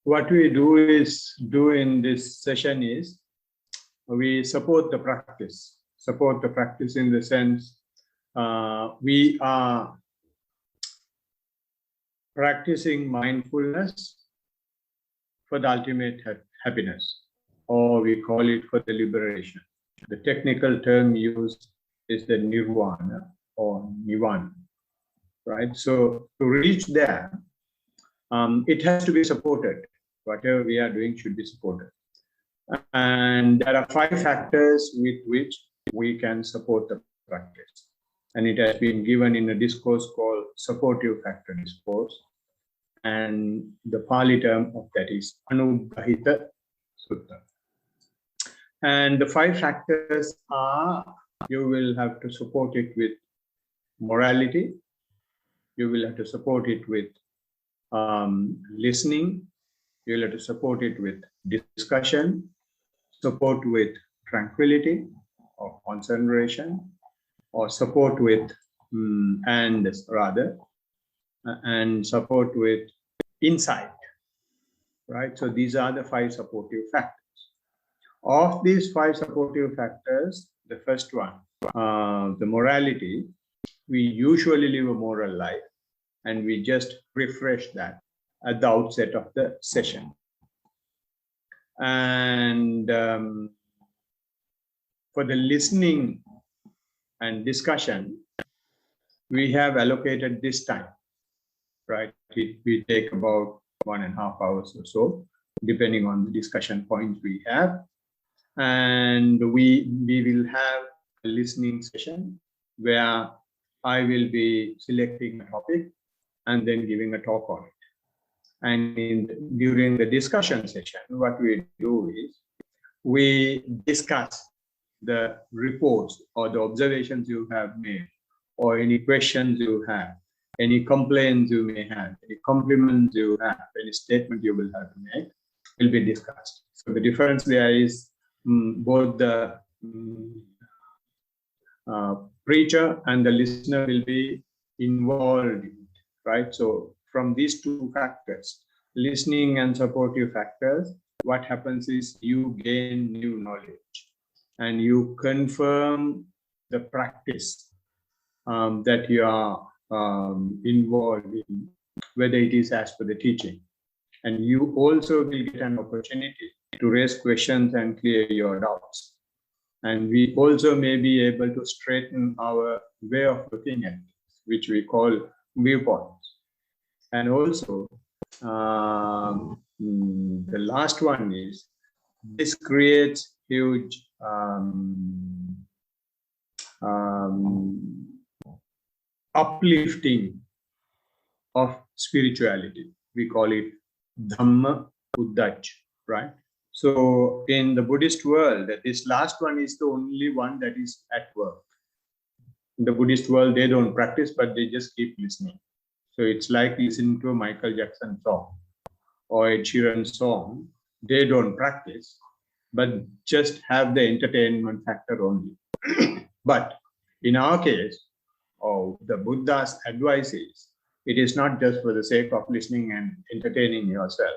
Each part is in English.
what we do in this session is we support the practice. Support the practice in the sense we are practicing mindfulness for the ultimate happiness, or we call it for the liberation. The technical term used is the nirvana or nivan, right? So to reach there, it has to be supported. Whatever we are doing should be supported. And there are 5 factors with which we can support the practice. And it has been given in a discourse called supportive factor discourse. And the Pali term of that is Anugrahita Sutta. And the 5 factors are, you will have to support it with morality, you will have to support it with listening, you will have to support it with discussion, support with tranquility or concentration, or support with and support with insight, right? So these are the 5 supportive factors. Of these 5 supportive factors, the first one, the morality, we usually live a moral life, and we just refresh that at the outset of the session. And for the listening and discussion, we have allocated this time, right? We take about 1.5 hours or so, depending on the discussion points we have. And we will have a listening session where I will be selecting a topic and then giving a talk on it. And during the discussion session, what we do is we discuss the reports or the observations you have made, or any questions you have, any complaints you may have, any compliments you have, any statement you will have to make will be discussed. So the difference there is both the preacher and the listener will be involved in it, right? So from these 2 factors, listening and supportive factors, what happens is you gain new knowledge and you confirm the practice that you are involved in, whether it is as per the teaching. And you also will get an opportunity to raise questions and clear your doubts. And we also may be able to straighten our way of looking at this, which we call viewpoints. And also, the last one is, this creates huge uplifting of spirituality. We call it Dhamma Uddaj, right? So in the Buddhist world, this last one is the only one that is at work. In the Buddhist world, they don't practice, but they just keep listening. So it's like listening to a Michael Jackson song or a Ed Sheeran song. They don't practice, but just have the entertainment factor only. But in our case, the Buddha's advice is, it is not just for the sake of listening and entertaining yourself,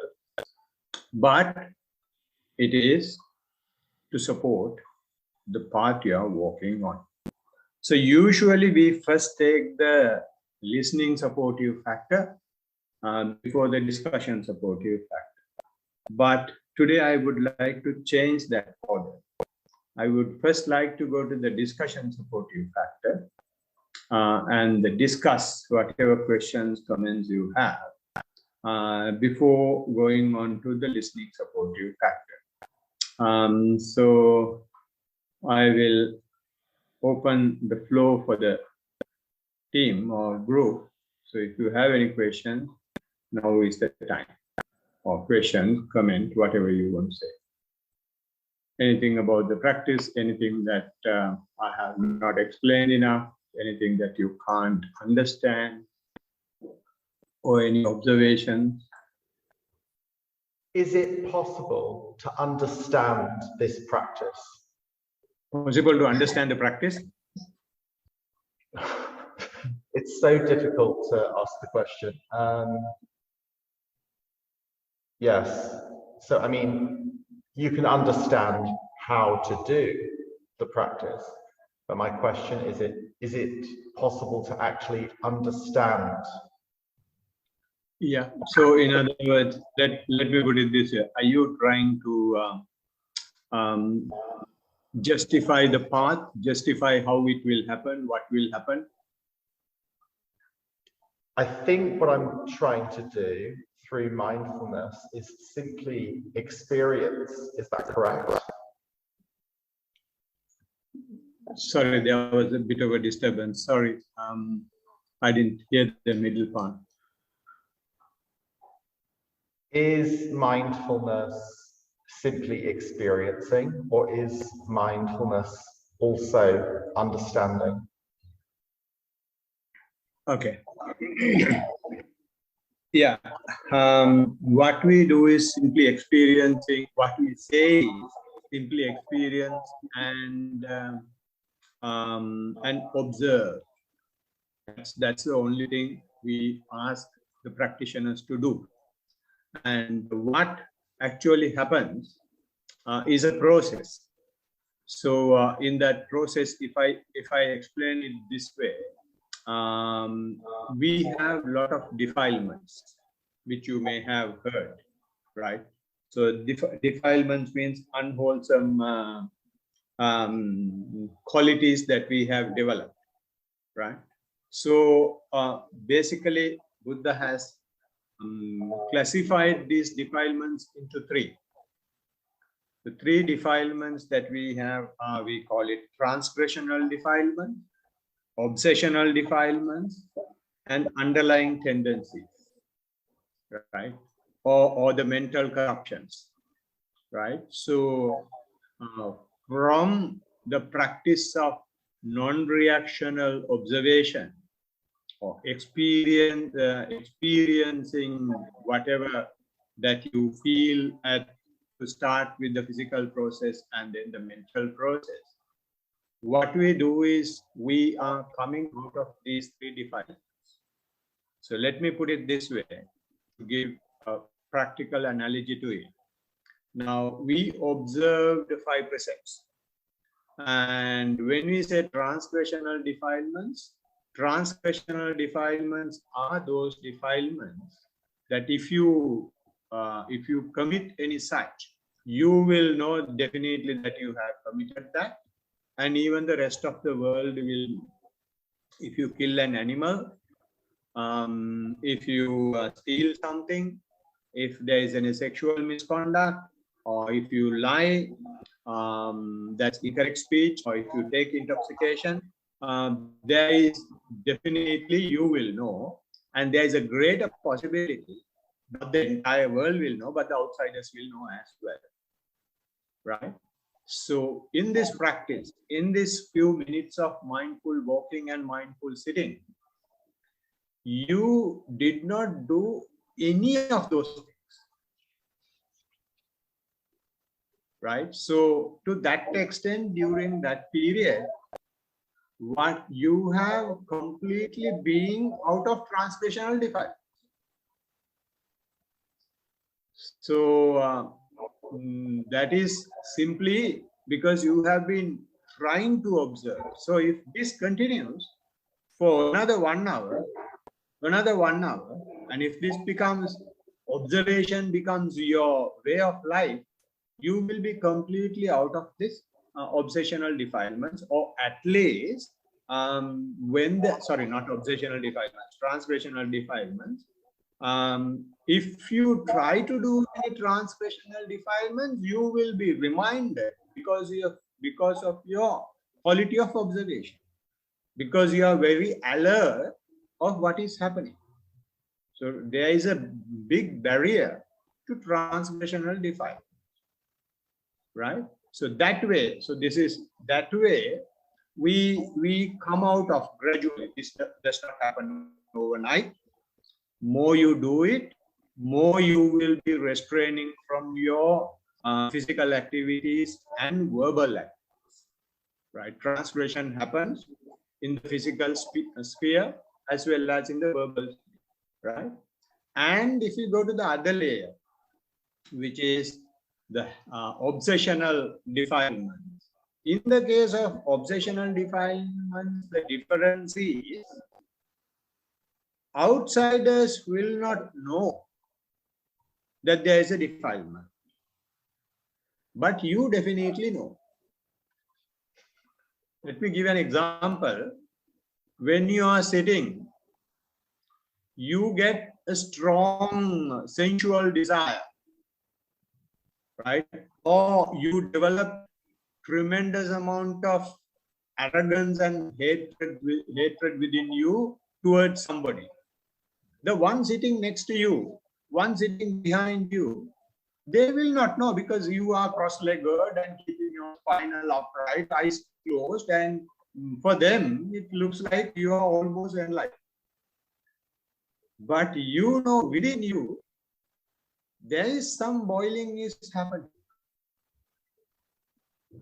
but it is to support the path you are walking on. So usually we first take the listening supportive factor before the discussion supportive factor. But today I would like to change that order. I would first like to go to the discussion supportive factor and discuss whatever questions, comments you have before going on to the listening supportive factor. So I will open the floor for the team or group. So if you have any questions, now is the time. Or question, comment, whatever you want to say. Anything about the practice, anything that I have not explained enough, anything that you can't understand, or any observations. Is it possible to understand this practice? Possible to understand the practice? It's so difficult to ask the question. Yes. So, I mean, you can understand how to do the practice, but my question is it possible to actually understand? Yeah. So in other words, let me put it this way: are you trying to justify the path, justify how it will happen, what will happen? I think what I'm trying to do through mindfulness is simply experience. Is that correct? Sorry, there was a bit of a disturbance. Sorry, I didn't hear the middle part. Is mindfulness simply experiencing, or is mindfulness also understanding? Okay. Yeah. What we do is simply experiencing. What we say is simply experience and observe. That's the only thing we ask the practitioners to do. And what actually happens is a process. So in that process, if I explain it this way, we have a lot of defilements, which you may have heard, right? So defilements means unwholesome qualities that we have developed, right? So basically, Buddha has classified these defilements into three. The three defilements that we have, we call it transgressional defilement, obsessional defilements, and underlying tendencies, right? Or the mental corruptions, right? So from the practice of non-reactional observation or experiencing whatever that you feel to start with the physical process and then the mental process, what we do is we are coming out of these three defilements. So let me put it this way to give a practical analogy to it. Now we observe the five precepts. And when we say transgressional defilements are those defilements that if you commit any such, you will know definitely that you have committed that, and even the rest of the world will. If you kill an animal, if you steal something, if there is any sexual misconduct, or if you lie, that's incorrect speech, or if you take intoxication, there is definitely you will know, and there is a greater possibility not the entire world will know, but the outsiders will know as well, right? So in this practice, in this few minutes of mindful walking and mindful sitting, you did not do any of those things, right? So to that extent, during that period, what you have completely being out of transgressional defilement. So that is simply because you have been trying to observe. So if this continues for another 1 hour, and if this becomes observation becomes your way of life, you will be completely out of this obsessional defilements, or at least when the not obsessional defilements, transgressional defilements. If you try to do any transgressional defilements, you will be reminded because of your quality of observation, because you are very alert of what is happening. So there is a big barrier to transgressional defilement, right? So that way, we come out of gradually. This does not happen overnight. More you do it, more you will be restraining from your physical activities and verbal activities, right? Transgression happens in the physical sphere as well as in the verbal sphere, right? And if you go to the other layer, which is the obsessional defilement. In the case of obsessional defilement, the difference is outsiders will not know that there is a defilement, but you definitely know. Let me give an example. When you are sitting, you get a strong sensual desire, right? Or you develop tremendous amount of arrogance and hatred within you towards somebody. The one sitting next to you, one sitting behind you, they will not know because you are cross-legged and keeping your spinal upright, eyes closed, and for them it looks like you are almost enlightened. But you know within you there is some boiling is happening,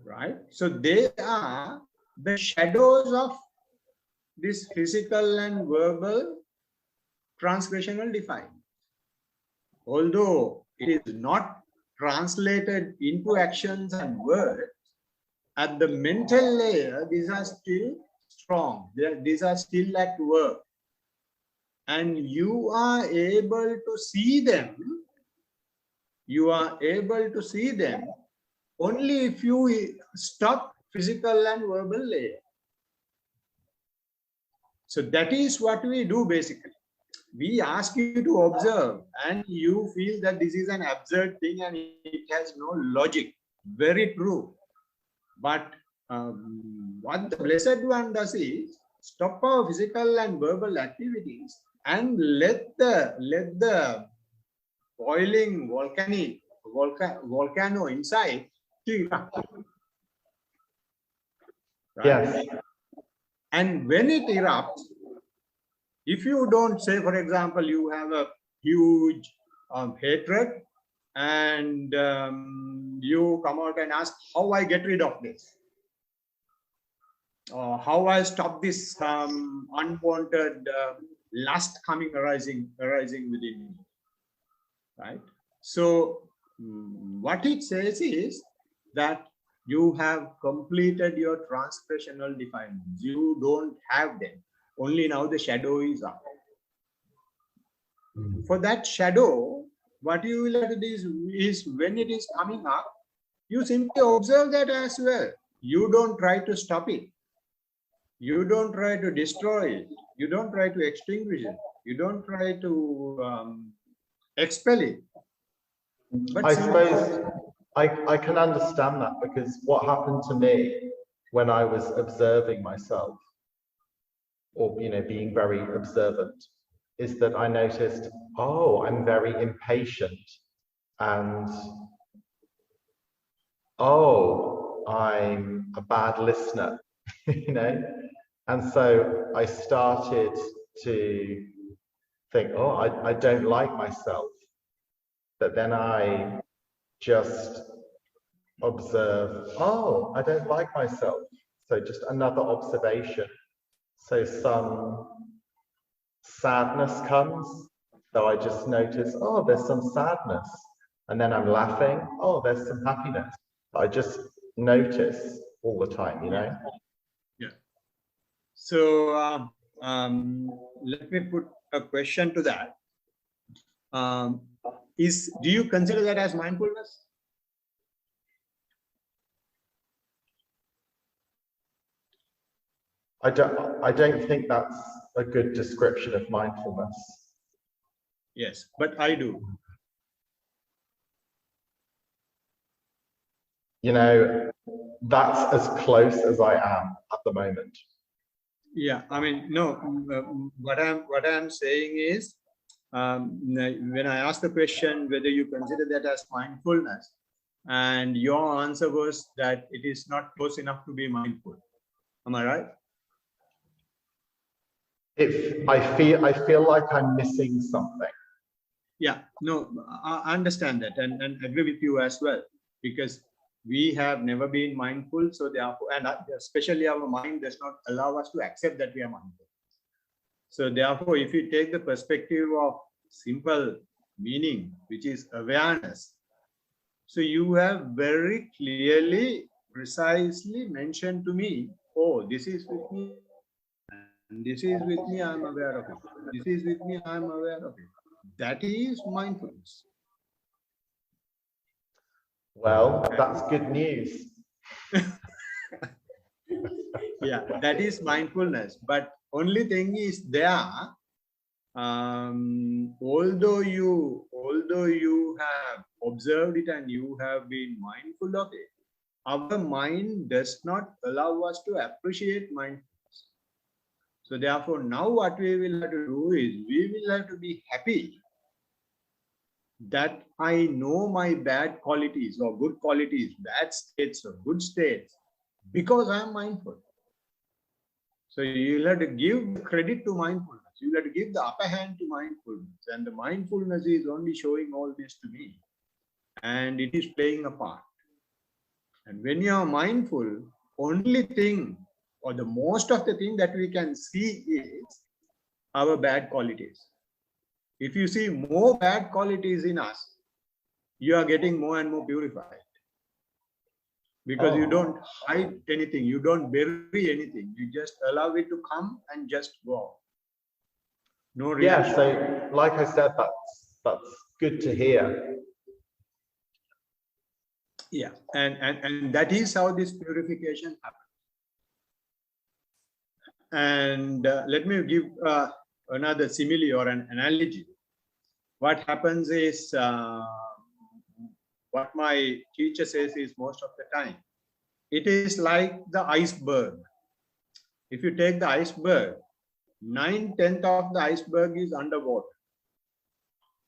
right? So they are the shadows of this physical and verbal transgressional defilement. Although it is not translated into actions and words, at the mental layer, these are still strong. These are still at work. And you are able to see them. You are able to see them only if you stop physical and verbal layer. So that is what we do basically. We ask you to observe and you feel that this is an absurd thing and it has no logic. Very true. But what the Blessed One does is stop our physical and verbal activities and let the boiling volcano inside to erupt. Right? Yes. And when it erupts, if you don't say, for example, you have a huge hatred and you come out and ask how I get rid of this, or how I stop this unwanted lust arising within me, right? So what it says is that you have completed your transgressional defilements. You don't have them. Only now the shadow is up. For that shadow, what you will have to do is when it is coming up, you simply observe that as well. You don't try to stop it. You don't try to destroy it. You don't try to extinguish it. You don't try to expel it. But I suppose I can understand that, because what happened to me when I was observing myself, or being very observant, is that I noticed, oh, I'm very impatient, and oh, I'm a bad listener, and so I started to think, oh, I don't like myself. But then I just observe, oh, I don't like myself. So just another observation. So some sadness comes, so I just notice, oh, there's some sadness. And then I'm laughing, oh, there's some happiness. I just notice all the time, Yeah. So let me put a question to that. Do you consider that as mindfulness? I don't think that's a good description of mindfulness. Yes, but I do. That's as close as I am at the moment. Yeah, I mean, no. What I'm saying is, when I asked the question whether you consider that as mindfulness, and your answer was that it is not close enough to be mindful. Am I right? If I feel like I'm missing something. Yeah, no, I understand that and agree with you as well, because we have never been mindful. So therefore, and especially our mind does not allow us to accept that we are mindful. So therefore, if you take the perspective of simple meaning, which is awareness, So you have very clearly, precisely mentioned to me, oh, this is with me, and this is with me, I'm aware of it. This is with me, I'm aware of it. That is mindfulness. Well, that's good news. Yeah, that is mindfulness. But only thing is there, although you have observed it and you have been mindful of it, our mind does not allow us to appreciate mindfulness. So therefore, now what we will have to do is we will have to be happy that I know my bad qualities or good qualities, bad states or good states, because I am mindful. So you'll have to give the credit to mindfulness. You'll have to give the upper hand to mindfulness. And the mindfulness is only showing all this to me. And it is playing a part. And when you are mindful, only thing or the most of the thing that we can see is our bad qualities. If you see more bad qualities in us, you are getting more and more purified. Because you don't hide anything, you don't bury anything, you just allow it to come and just go. No reaction. Yeah, so like I said, that's good to hear. Yeah, and that is how this purification happens. And let me give another simile or an analogy. What happens is, what my teacher says is most of the time, it is like the iceberg. If you take the iceberg, 9/10 of the iceberg is underwater.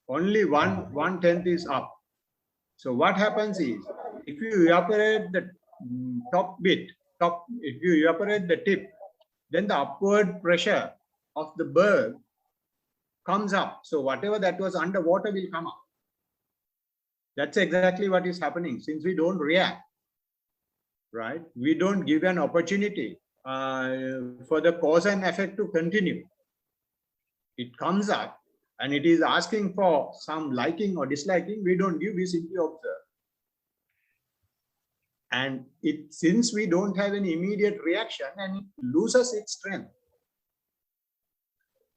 Only one tenth is up. So what happens is, if you evaporate the if you evaporate the tip, then the upward pressure of the berg comes up. So whatever that was underwater will come up. That's exactly what is happening. Since we don't react, right? We don't give an opportunity for the cause and effect to continue. It comes up and it is asking for some liking or disliking. We don't give, we simply observe. And since we don't have any immediate reaction, and it loses its strength.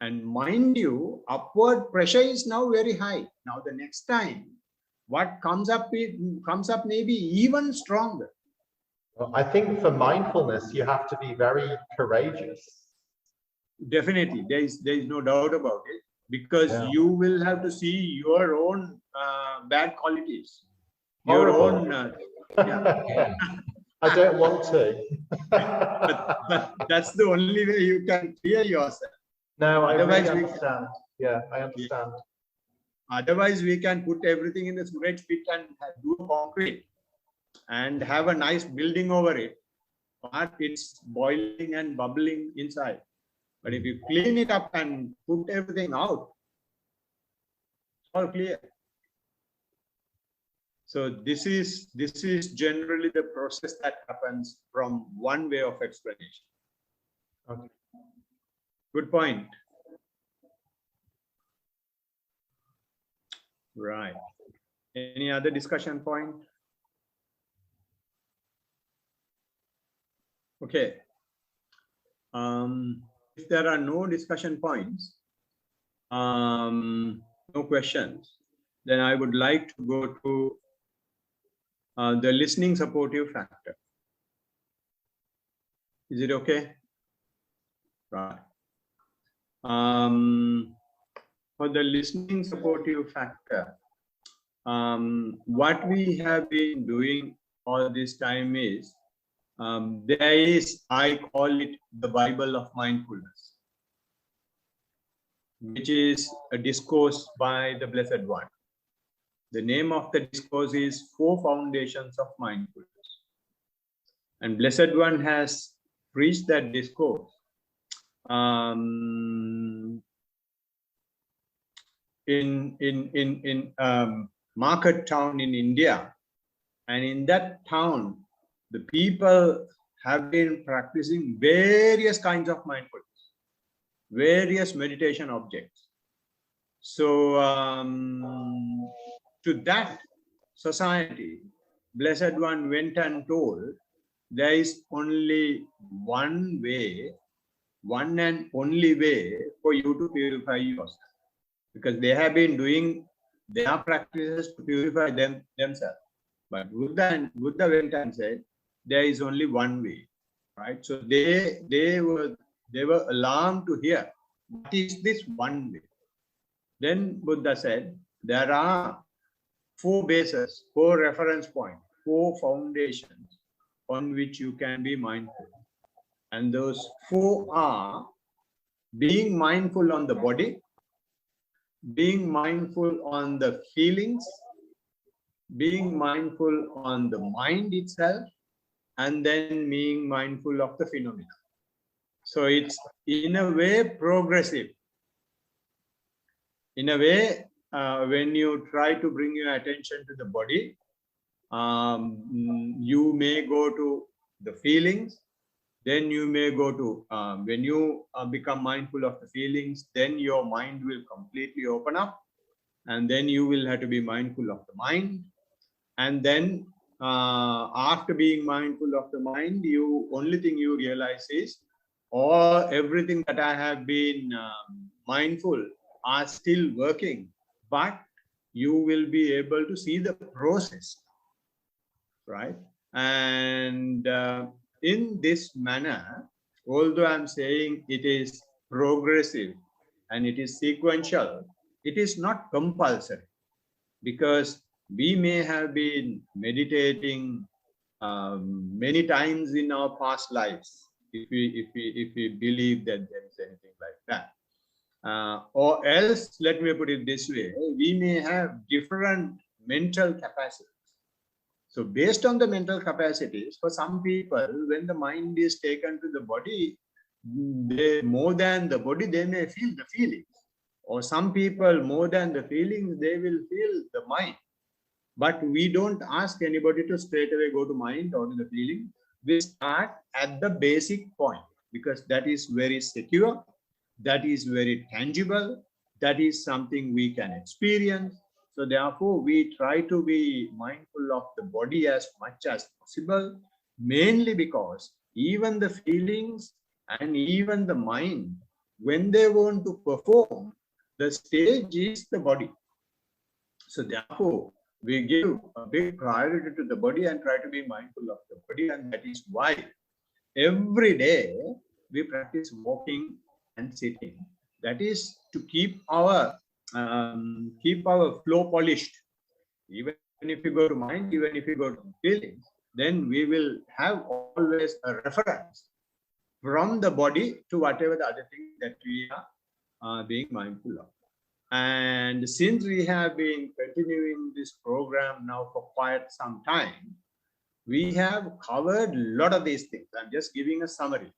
And mind you, upward pressure is now very high. Now the next time, what comes up may be even stronger. Well, I think for mindfulness, you have to be very courageous. Definitely, there is no doubt about it, because you will have to see your own bad qualities, your own. Yeah. I don't want to. but that's the only way you can clear yourself. No, I really understand. Yeah, I understand. Otherwise, we can put everything in the sewage pit and do concrete and have a nice building over it, but it's boiling and bubbling inside. But if you clean it up and put everything out, it's all clear. So this is generally the process that happens from one way of explanation. Okay. Good point. Right. Any other discussion point? Okay. If there are no discussion points, no questions, then I would like to go to the listening supportive factor. Is it okay? Right. For the listening supportive factor, what we have been doing all this time is, there is, I call it the Bible of mindfulness, which is a discourse by the Blessed One. The name of the discourse is Four Foundations of Mindfulness. And Blessed One has preached that discourse in market town in India. And in that town, the people have been practicing various kinds of mindfulness, various meditation objects. So to that society, Blessed One went and told, there is only one way, one and only way for you to purify yourself. Because they have been doing their practices to purify themselves. But Buddha went and said, there is only one way, right? So they were alarmed to hear, what is this one way? Then Buddha said, there are four bases, four reference points, four foundations on which you can be mindful. And those four are being mindful on the body, being mindful on the feelings, being mindful on the mind itself, and then being mindful of the phenomena. So it's in a way progressive. In a way, when you try to bring your attention to the body, you may go to the feelings, then you may go to, when you become mindful of the feelings, then your mind will completely open up, and then you will have to be mindful of the mind. And then after being mindful of the mind, only thing you realize is, everything that I have been mindful are still working, but you will be able to see the process, right? And in this manner, although I'm saying it is progressive and it is sequential, it is not compulsory, because we may have been meditating many times in our past lives, if we believe that there is anything like that. Or else, let me put it this way, we may have different mental capacities. So based on the mental capacities, for some people, when the mind is taken to the body, more than the body, they may feel the feelings. Or some people, more than the feelings, they will feel the mind. But we don't ask anybody to straight away go to mind or to the feeling. We start at the basic point, because that is very secure, that is very tangible, that is something we can experience. So therefore, we try to be mindful of the body as much as possible, mainly because even the feelings and even the mind, when they want to perform, the stage is the body. So therefore, we give a big priority to the body and try to be mindful of the body. And that is why every day we practice walking and sitting. That is to keep our flow polished. Even if you go to mind, even if you go to feelings, then we will have always a reference from the body to whatever the other thing that we are being mindful of. And since we have been continuing this program now for quite some time, we have covered a lot of these things. I'm just giving a summary.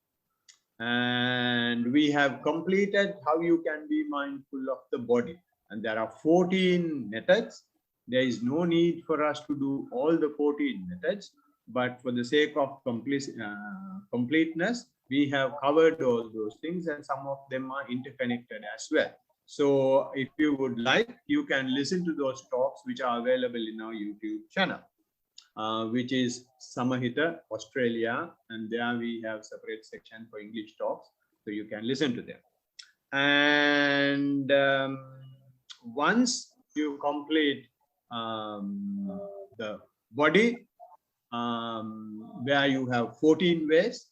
And we have completed how you can be mindful of the body. And there are 14 methods. There is no need for us to do all the 14 methods, but for the sake of completeness, we have covered all those things, and some of them are interconnected as well. So if you would like, you can listen to those talks which are available in our YouTube channel, which is Samahita Australia, and there we have separate section for English talks, so you can listen to them. And once you complete the body, where you have 14 ways,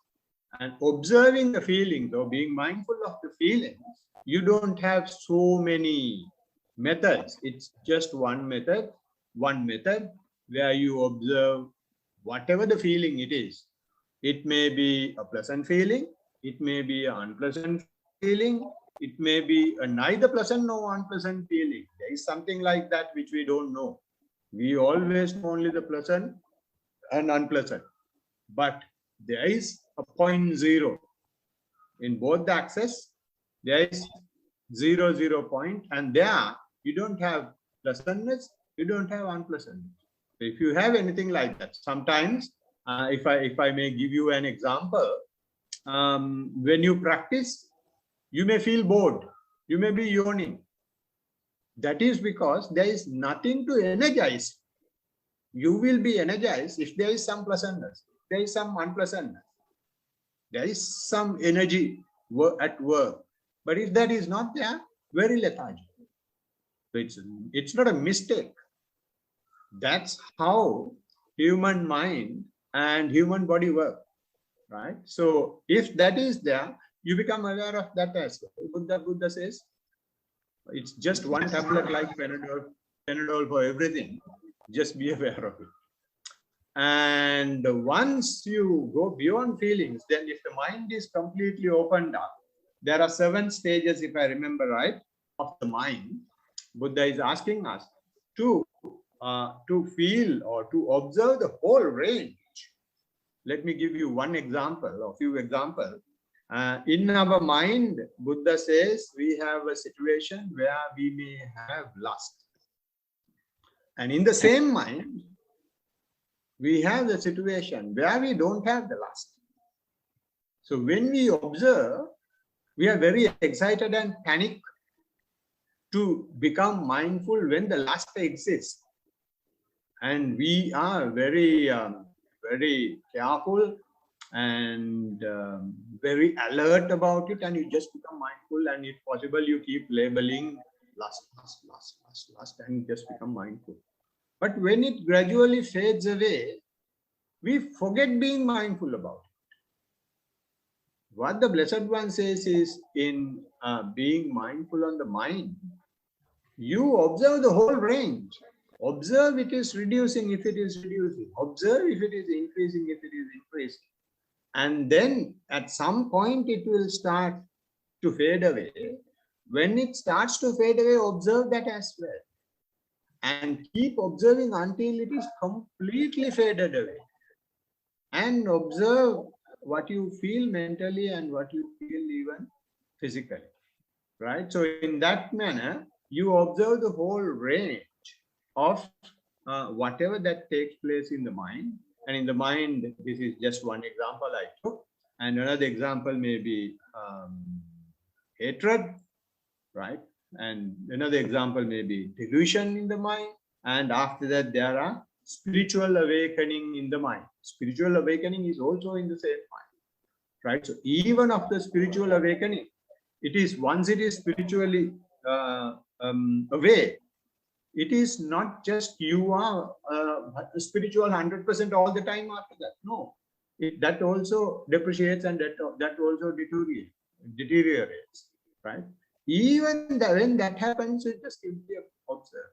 and observing the feelings or being mindful of the feelings, you don't have so many methods. It's just one method where you observe whatever the feeling it is. It may be a pleasant feeling, it may be an unpleasant feeling, it may be a neither pleasant nor unpleasant feeling. There is something like that which we don't know. We always know only the pleasant and unpleasant. But there is a point zero. In both the axes, there is 0 point, and there you don't have pleasantness, you don't have unpleasantness. If you have anything like that, sometimes, if I may give you an example, when you practice, you may feel bored, you may be yawning. That is because there is nothing to energize. You will be energized if there is some pleasantness, there is some unpleasantness, there is some energy at work. But if that is not there, very lethargic. So it's not a mistake. That's how human mind and human body work, right? So if that is there, you become aware of that as well. Buddha says, it's just one tablet like Panadol for everything. Just be aware of it. And once you go beyond feelings, then if the mind is completely opened up, there are 7 stages, if I remember right, of the mind. Buddha is asking us to feel or to observe the whole range. Let me give you one example or few examples. In our mind, Buddha says we have a situation where we may have lust. And in the same mind, we have the situation where we don't have the lust. So when we observe, we are very excited and panic to become mindful when the lust exists. And we are very, very careful and very alert about it, and you just become mindful, and if possible, you keep labeling lust, and just become mindful. But when it gradually fades away, we forget being mindful about it. What the Blessed One says is, in being mindful on the mind, you observe the whole range. Observe it is reducing if it is reducing. Observe if it is increasing if it is increasing. And then at some point it will start to fade away. When it starts to fade away, observe that as well. And keep observing until it is completely faded away. And observe what you feel mentally and what you feel even physically. Right? So in that manner, you observe the whole range of whatever that takes place in the mind. And in the mind, this is just one example I took. And another example may be hatred, right? And another example may be delusion in the mind. And after that, there are spiritual awakening in the mind. Spiritual awakening is also in the same mind, right? So even after spiritual awakening, it is once it is spiritually away, it is not just you are spiritual 100% all the time after that. No, that also depreciates, and that also deteriorates, right? Even when that happens, you just simply observe,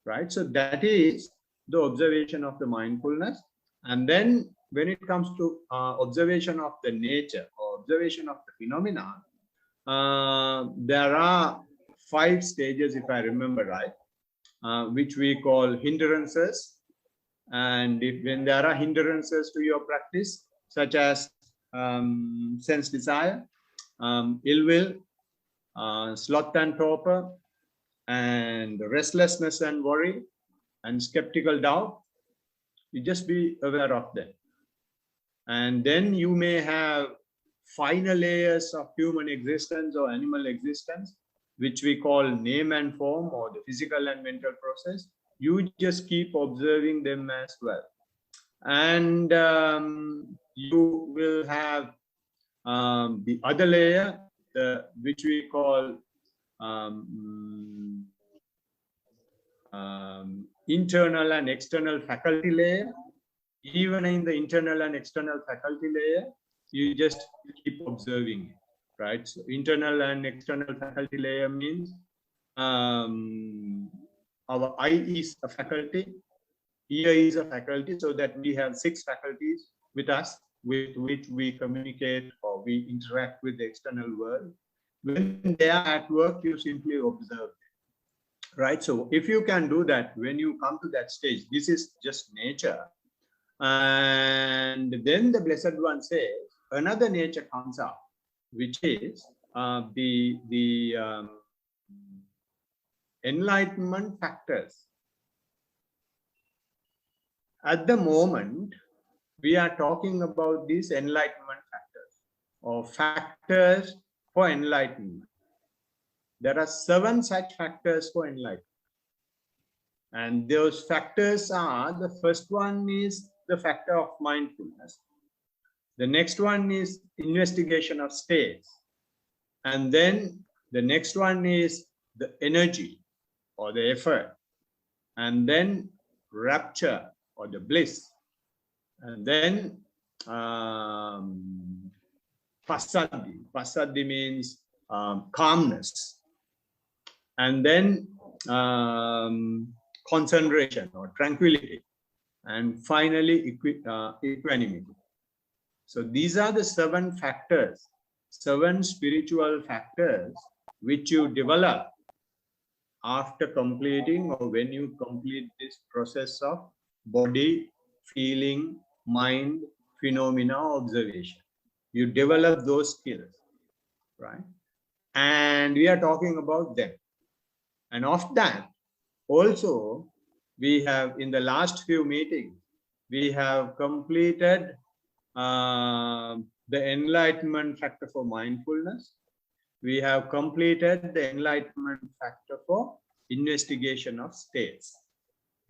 right? So that is the observation of the mindfulness. And then when it comes to observation of the nature or observation of the phenomena, there are 5 stages, if I remember right, which we call hindrances. And when there are hindrances to your practice, such as sense desire, ill will, sloth and torpor, and restlessness and worry, and skeptical doubt, you just be aware of them. And then you may have finer layers of human existence or animal existence, which we call name and form, or the physical and mental process. You just keep observing them as well. And you will have the other layer, which we call internal and external faculty layer. Even in the internal and external faculty layer, you just keep observing it, right? So internal and external faculty layer means our eye is a faculty, ear is a faculty, so that we have 6 faculties with us, with which we communicate or we interact with the external world. When they are at work, you simply observe, right? So if you can do that, when you come to that stage, this is just nature. And then the Blessed One says, another nature comes up, which is the enlightenment factors. At the moment, we are talking about these enlightenment factors, or factors for enlightenment. There are 7 such factors for enlightenment. And those factors are, the first one is the factor of mindfulness. The next one is investigation of states. And then the next one is the energy or the effort. And then rapture or the bliss. And then passaddhi. Passaddhi means calmness. And then concentration or tranquility. And finally, equanimity. So these are the 7 factors, 7 spiritual factors which you develop after completing or when you complete this process of body, feeling, mind, phenomena, observation. You develop those skills, right? And we are talking about them. And of that, also, we have in the last few meetings, we have completed the enlightenment factor for mindfulness. We have completed the enlightenment factor for investigation of states.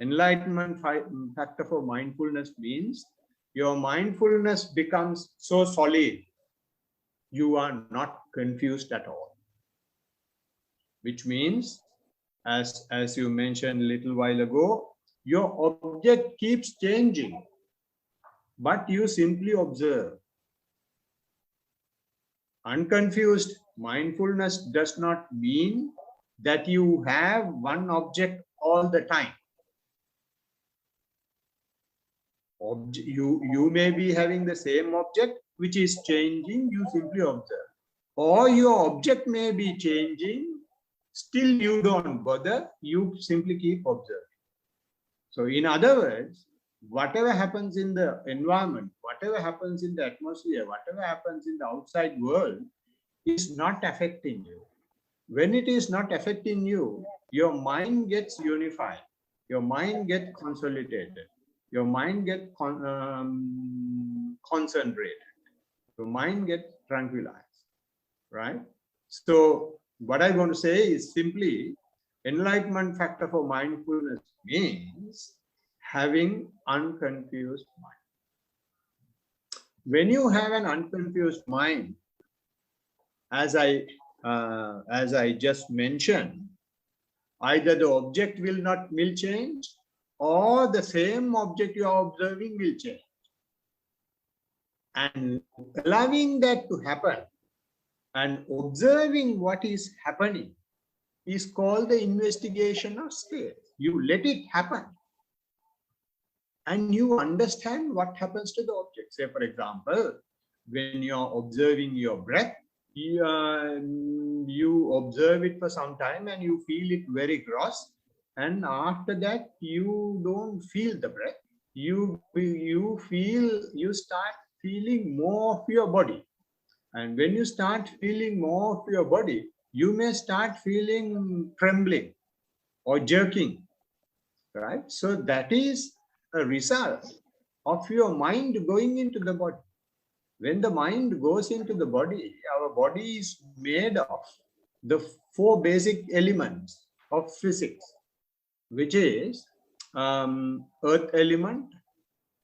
Enlightenment factor for mindfulness means your mindfulness becomes so solid, you are not confused at all. Which means, as you mentioned a little while ago, your object keeps changing, but you simply observe. Unconfused mindfulness does not mean that you have one object all the time. You may be having the same object which is changing, you simply observe. Or your object may be changing, still you don't bother, you simply keep observing. So in other words, whatever happens in the environment, whatever happens in the atmosphere, whatever happens in the outside world is not affecting you. When it is not affecting you, your mind gets unified, your mind gets consolidated, your mind gets concentrated, your mind gets tranquilized, right? So what I want to say is simply, enlightenment factor for mindfulness means having unconfused mind. When you have an unconfused mind, as I just mentioned, either the object will change, or the same object you are observing will change. And allowing that to happen and observing what is happening is called the investigation of state. You let it happen and you understand what happens to the object. Say, for example, when you are observing your breath, you observe it for some time and you feel it very gross, and after that you don't feel the breath. You start feeling more of your body, and when you start feeling more of your body, you may start feeling trembling or jerking, right? So that is a result of your mind going into the body. When the mind goes into the body, our body is made of the 4 basic elements of physics, which is earth element,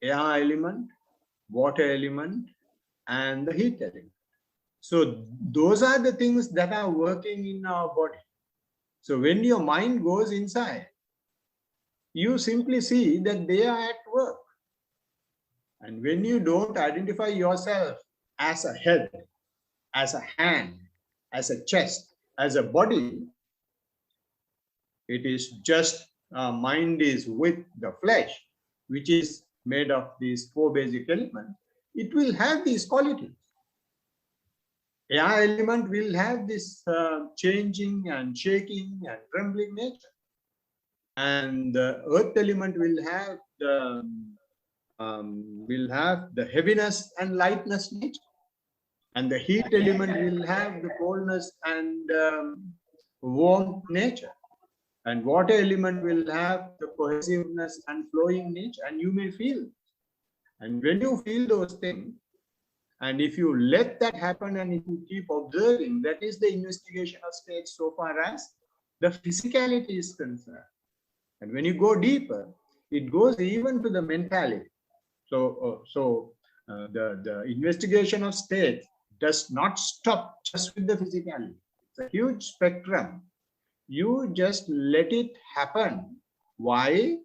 air element, water element, and the heat element. So those are the things that are working in our body. So when your mind goes inside, you simply see that they are at work. And when you don't identify yourself as a head, as a hand, as a chest, as a body, it is just mind is with the flesh, which is made of these 4 basic elements. It will have these qualities. Air element will have this changing and shaking and trembling nature. And the earth element will have the heaviness and lightness nature. And the heat element will have the coldness and warmth nature. And water element will have the cohesiveness and flowing nature, and you may feel. And when you feel those things, and if you let that happen and if you keep observing, that is the investigation of state so far as the physicality is concerned. And when you go deeper, it goes even to the mentality. The investigation of state does not stop just with the physicality. It's a huge spectrum. You just let it happen. Why?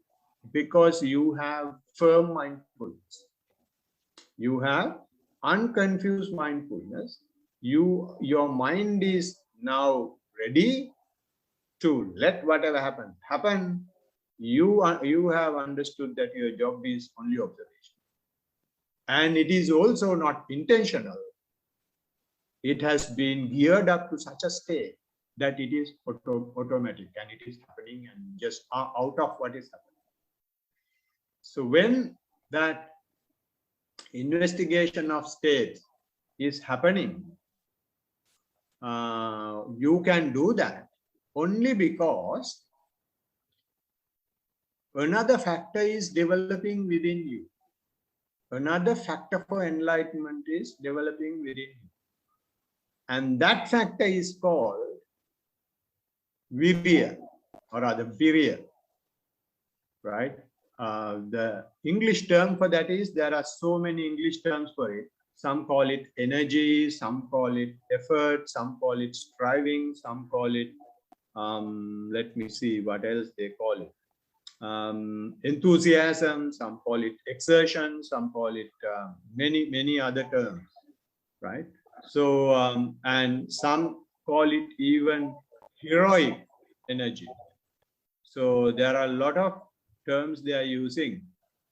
Because you have firm mindfulness. You have unconfused mindfulness. Your mind is now ready to let whatever happen. You have understood that your job is only observation, and it is also not intentional. It has been geared up to such a state that it is automatic, and it is happening and just out of what is happening. So when that investigation of state is happening, you can do that only because another factor is developing within you. Another factor for enlightenment is developing within you. And that factor is called virya, or rather virya, right? The English term for that is, there are so many English terms for it. Some call it energy, some call it effort, some call it striving, some call it, let me see what else they call it. Enthusiasm, some call it exertion, some call it many other terms, right? So, and some call it even heroic energy. So there are a lot of terms they are using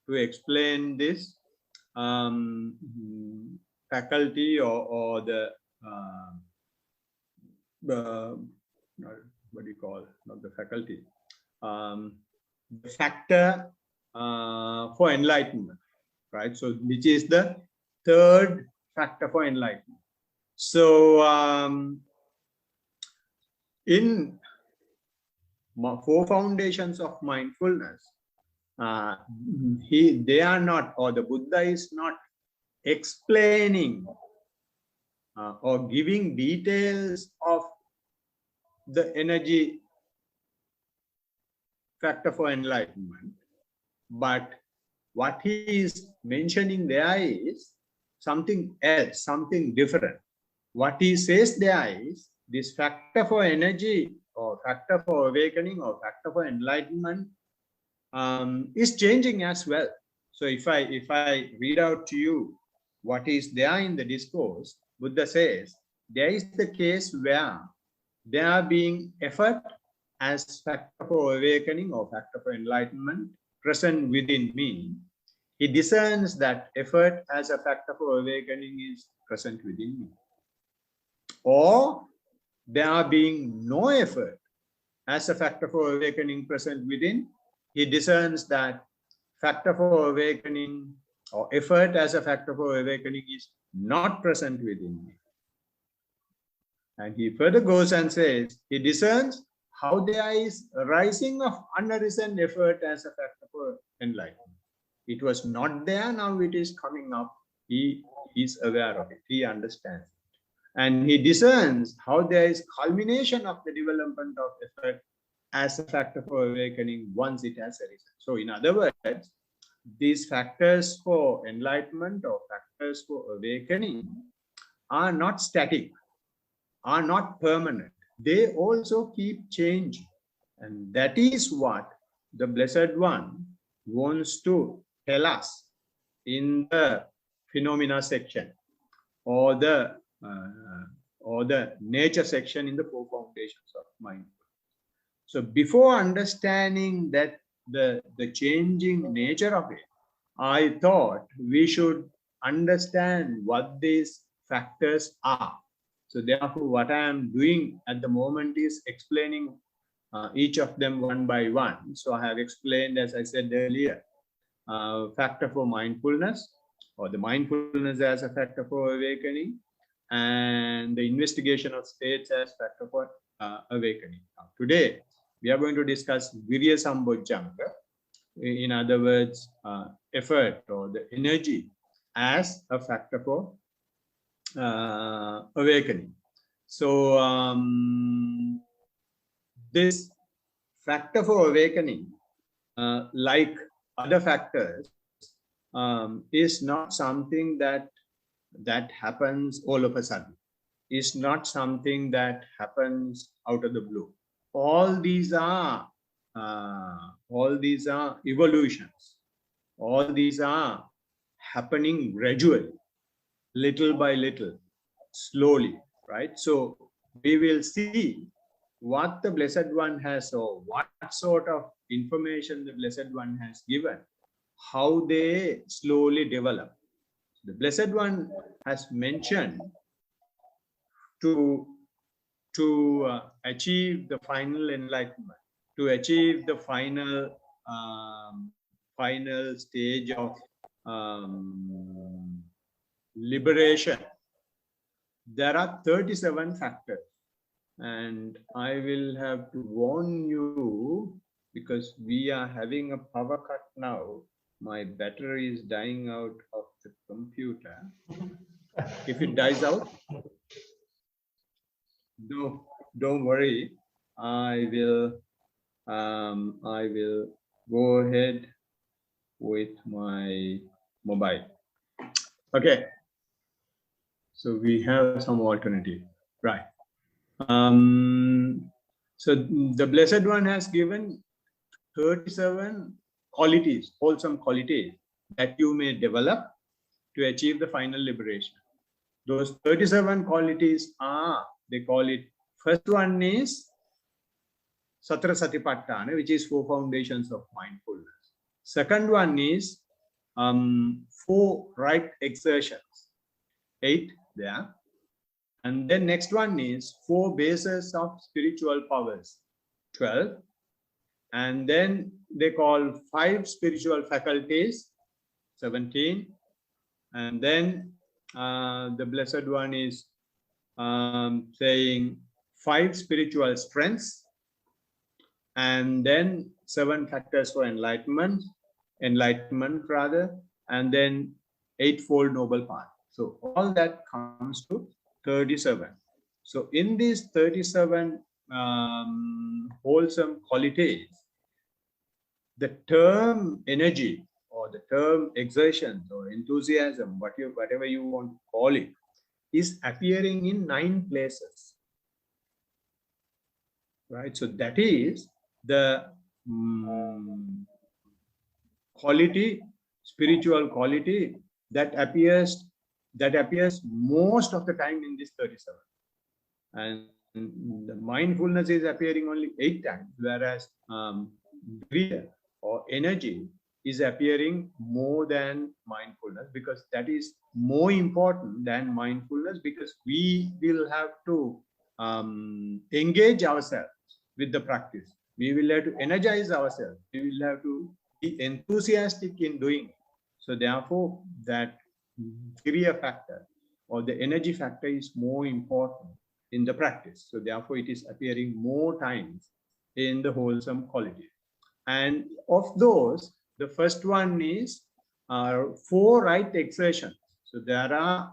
to explain this faculty or the what do you call, not the faculty, the factor for enlightenment, right? So which is the third factor for enlightenment. So in four foundations of mindfulness, they are not, or the Buddha is not explaining or giving details of the energy factor for enlightenment, but what he is mentioning there is something else, something different. What he says there is, this factor for energy or factor for awakening or factor for enlightenment is changing as well. So if I read out to you what is there in the discourse, Buddha says there is the case where there being effort as factor for awakening or factor for enlightenment present within me. He discerns that effort as a factor for awakening is present within me. Or there being no effort as a factor for awakening present within, he discerns that factor for awakening or effort as a factor for awakening is not present within me. And he further goes and says, he discerns how there is a rising of unarisen effort as a factor for enlightenment. It was not there, now it is coming up. He is aware of it, he understands it. And he discerns how there is culmination of the development of effort as a factor for awakening once it has arisen. So in other words, these factors for enlightenment or factors for awakening are not static, are not permanent. They also keep changing. And that is what the Blessed One wants to tell us in the phenomena section or the nature section in the four foundations of mindfulness. So before understanding that the changing nature of it, I thought we should understand what these factors are. So therefore, what I am doing at the moment is explaining each of them one by one. So I have explained, as I said earlier, factor for mindfulness, or the mindfulness as a factor for awakening, and the investigation of states as factor for awakening. Now, today, we are going to discuss Virya Sambojjhanga, in other words, effort or the energy as a factor for awakening. So this factor for awakening like other factors, is not something that happens all of a sudden. Is not something that happens out of the blue. All these are evolutions. All these are happening gradually, little by little, slowly, right? So we will see what the Blessed One has, or what sort of information the Blessed One has given, how they slowly develop. The Blessed One has mentioned to achieve the final enlightenment, to achieve the final stage of liberation. There are 37 factors, and I will have to warn you, because we are having a power cut now. My battery is dying out of the computer. If it dies out, don't worry. I will go ahead with my mobile. Okay. So we have some alternative, right? So the Blessed One has given 37 qualities, wholesome qualities, that you may develop to achieve the final liberation. Those 37 qualities are, they call it, first one is Satra Satipatthana, which is 4 foundations of mindfulness. Second one is 4 right exertions, 8 there. And then next one is 4 bases of spiritual powers, 12. And then they call 5 spiritual faculties, 17. And then the Blessed One is saying 5 spiritual strengths, and then 7 factors for enlightenment rather, and then 8-fold noble path. So all that comes to 37. So in these 37 wholesome qualities, the term energy, or the term exertion, or enthusiasm, whatever you want to call it, is appearing in 9 places, right? So that is the quality, spiritual quality, that appears most of the time in this 37. And the mindfulness is appearing only 8 times, whereas Kriya or energy is appearing more than mindfulness, because that is more important than mindfulness, because we will have to engage ourselves with the practice. We will have to energize ourselves. We will have to be enthusiastic in doing it. So therefore, that Kriya factor or the energy factor is more important in the practice. So therefore, it is appearing more times in the wholesome quality. And of those, the first one is 4 right exertions. So there are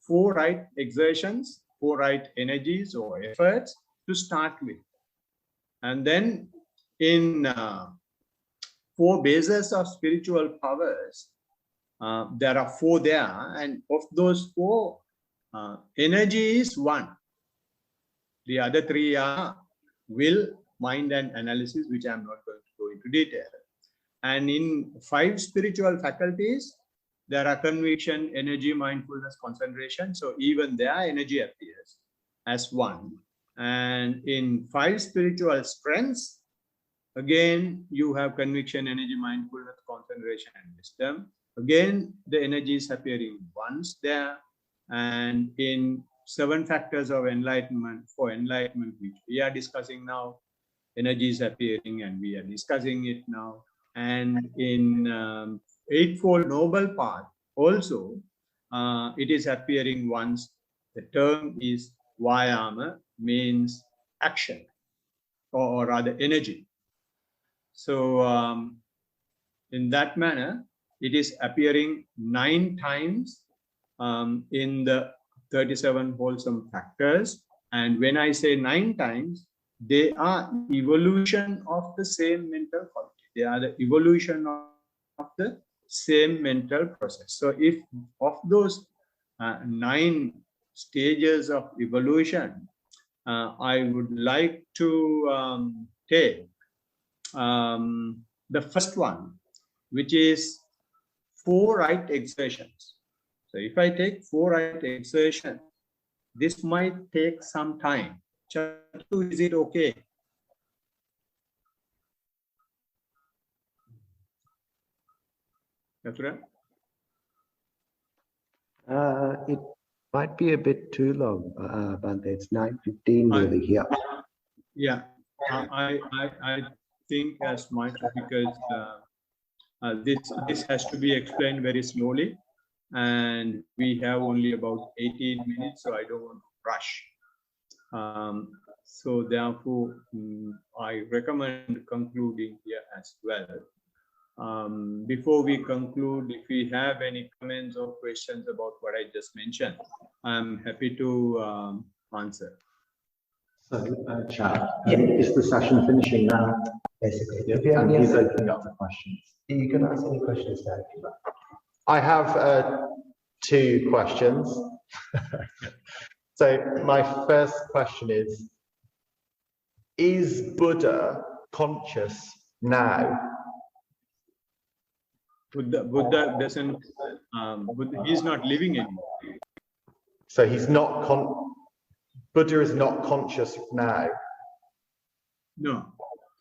4 right exertions, 4 right energies or efforts to start with. And then in 4 bases of spiritual powers, there are 4 there, and of those 4, energy is 1. The other 3 are will, mind, and analysis, which I am not going to go into detail. And in 5 spiritual faculties, there are conviction, energy, mindfulness, concentration. So even there, energy appears as 1. And in 5 spiritual strengths, again, you have conviction, energy, mindfulness, concentration, and wisdom. Again, the energy is appearing once there. And in 7 factors of enlightenment, for enlightenment, which we are discussing now, energy is appearing, and we are discussing it now. And in 8-fold noble path, also, it is appearing once. The term is Vayama, means action, or rather energy. So in that manner, it is appearing 9 times in the 37 wholesome factors. And when I say 9 times, they are evolution of the same mental quality. They are the evolution of the same mental process. So if of those 9 stages of evolution, I would like to take the first one, which is 4 right exertions. So if I take 4 right exertions, this might take some time. Chatu, is it okay? Chatura? It might be a bit too long, but it's 9:15 nearly here. Yeah, I think as much, because this has to be explained very slowly, and we have only about 18 minutes, so I don't want to rush. So therefore, I recommend concluding here as well. Before we conclude, if we have any comments or questions about what I just mentioned, I'm happy to answer. So, Chad, is the session finishing now? Basically, if you have any opening up for questions, you can ask any questions there. I have 2 questions. So my first question is Buddha conscious now? Buddha doesn't, he's not living anymore. So he's not Buddha is not conscious now. No,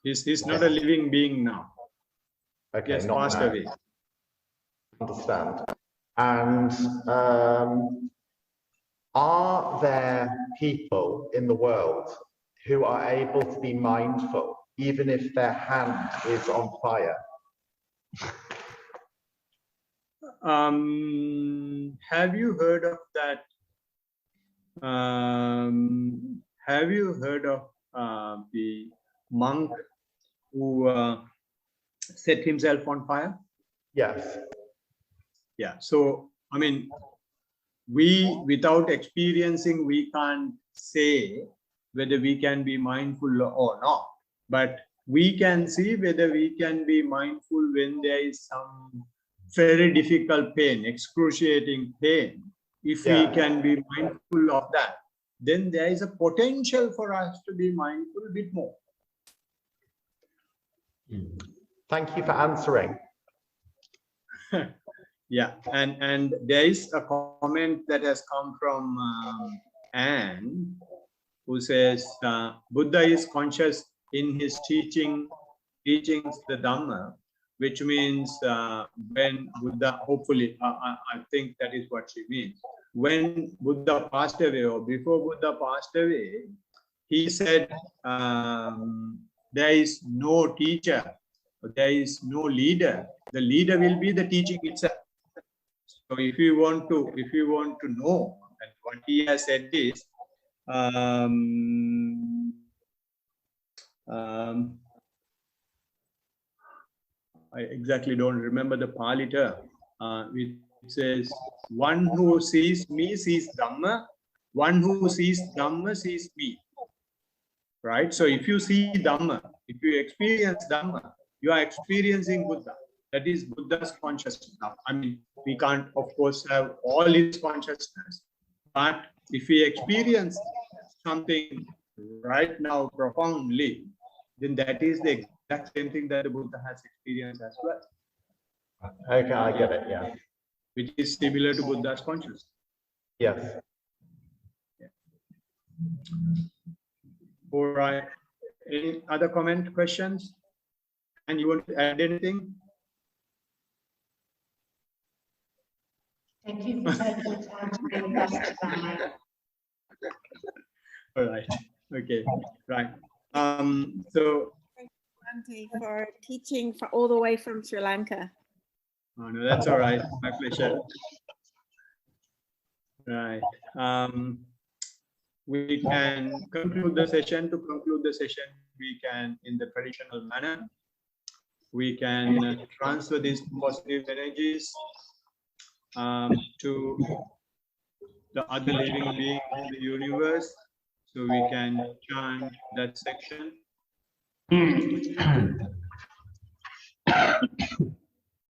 he's not a living being now. Okay, Yes, not passed now. away. Understand. And are there people in the world who are able to be mindful even if their hand is on fire? Have you heard of that? Have you heard of the monk who set himself on fire? Yes. Yeah. So, I mean, we, without experiencing, we can't say whether we can be mindful or not. But we can see whether we can be mindful when there is some very difficult pain, excruciating pain. If we can be mindful of that, then there is a potential for us to be mindful a bit more. Thank you for answering. Yeah, and there is a comment that has come from Anne, who says Buddha is conscious in his teachings the Dhamma, which means when Buddha, hopefully, I think that is what she means. When Buddha passed away, or before Buddha passed away, he said there is no teacher, there is no leader. The leader will be the teaching itself. So if you want to know, and what he has said is, I exactly don't remember the Pali term. It says, one who sees me sees Dhamma, one who sees Dhamma sees me. Right? So if you see Dhamma, if you experience Dhamma, you are experiencing Buddha. That is Buddha's consciousness. Now, I mean, we can't, of course, have all his consciousness, but if we experience something right now profoundly, then that is the exact same thing that the Buddha has experienced as well. Okay, I get it, yeah. Which is similar to Buddha's consciousness. Yes. Yeah. All right. Any other comment, questions? And you want to add anything? Thank you for taking time to be with us today. All right. Okay. Right. So. Thank you, Auntie, for teaching for all the way from Sri Lanka. Oh, no, that's all right. My pleasure. Right. We can conclude the session. To conclude the session, we can, in the traditional manner, we can transfer these positive energies to the other living beings in the universe. So we can chant that section.